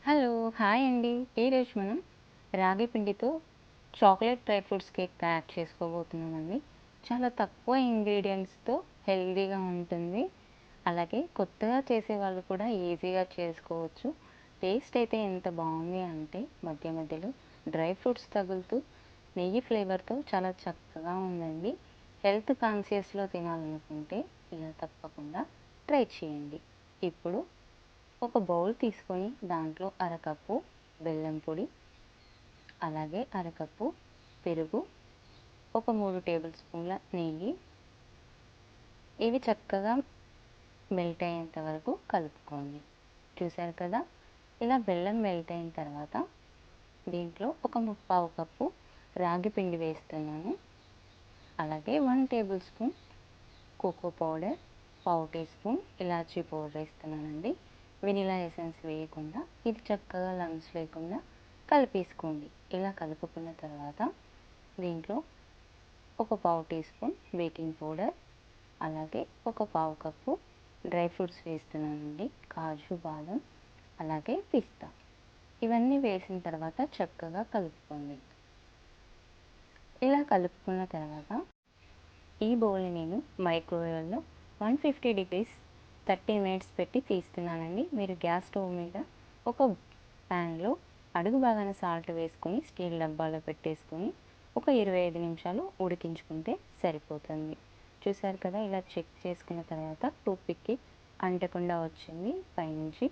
Hello! Hi అండి. ఈరోజు మనం రాగి పిండితో చాక్లెట్ డ్రై ఫ్రూట్స్ కేక్ తయారు చేసుకోబోతున్నామండి. చాలా తక్కువ ఇంగ్రీడియంట్స్‌తో హెల్తీగా ఉంటుంది. అలాగే కొత్తగా చేసేవాళ్ళు కూడా ఈజీగా చేసుకోవచ్చు. టేస్ట్ అయితే ఎంత బాగుంది అంటే మధ్య మధ్యలో డ్రై ఫ్రూట్స్ తగులుతూ నెయ్యి ఫ్లేవర్‌తో చాలా చక్కగా ఉందండి. హెల్త్ కాన్షియస్‌లో తినాలనుకుంటే ఇలా తప్పకుండా ట్రై చేయండి. ఇప్పుడు ఒక బౌల్ తీసుకొని దాంట్లో అరకప్పు బెల్లం పొడి, అలాగే అరకప్పు పెరుగు, ఒక 3 టేబుల్ స్పూన్ల నెయ్యి, ఇవి చక్కగా మెల్ట్ అయ్యేంత వరకు కలుపుకోండి. చూసారు కదా, ఇలా బెల్లం మెల్ట్ అయిన తర్వాత దీంట్లో ఒక ముప్పావు కప్పు రాగి పిండి వేస్తున్నాను. అలాగే 1 టేబుల్ స్పూన్ కోకో పౌడర్, పావు టీ స్పూన్ ఇలాచీ పౌడర్ వేస్తున్నానండి. వెనిలా ఎసెన్స్ వేయకుండా ఇది చక్కగా లంప్స్ లేకుండా కలిపేసుకోండి. ఇలా కలుపుకున్న తర్వాత దీంట్లో ఒక పావు టీ స్పూన్ బేకింగ్ పౌడర్, అలాగే ఒక పావు కప్పు డ్రై ఫ్రూట్స్ వేస్తున్నానండి. కాజు, బాదం, అలాగే పిస్తా. ఇవన్నీ వేసిన తర్వాత చక్కగా కలుపుకోండి. ఇలా కలుపుకున్న తర్వాత ఈ బౌల్ని నేను మైక్రోవేవ్లో 150 డిగ్రీస్ 30 మినిట్స్ పెట్టి తీస్తున్నానండి. మీరు గ్యాస్ స్టవ్ మీద ఒక ప్యాన్లో అడుగు భాగాన సాల్ట్ వేసుకొని స్టీల్ డబ్బాలో పెట్టేసుకొని ఒక 25 నిమిషాలు ఉడికించుకుంటే సరిపోతుంది. చూసారు కదా, ఇలా చెక్ చేసుకున్న తర్వాత టూత్పిక్కి అంటకుండా వచ్చింది. పైనుంచి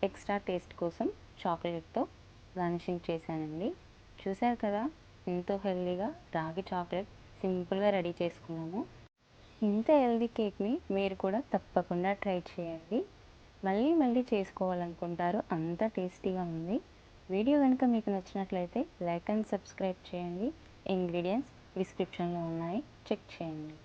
ఎక్స్ట్రా టేస్ట్ కోసం చాక్లెట్తో గార్నిషింగ్ చేశానండి. చూసారు కదా, ఎంతో హెల్తీగా రాగి చాక్లెట్ సింపుల్గా రెడీ చేసుకున్నాము. ఇంత హెల్తీ కేక్ని మీరు కూడా తప్పకుండా ట్రై చేయండి. మళ్ళీ మళ్ళీ చేసుకోవాలనుకుంటారు, అంత టేస్టీగా ఉంది. వీడియో కనుక మీకు నచ్చినట్లయితే లైక్ అండ్ సబ్స్క్రైబ్ చేయండి. ఇంగ్రీడియంట్స్ డిస్క్రిప్షన్లో ఉన్నాయి, చెక్ చేయండి.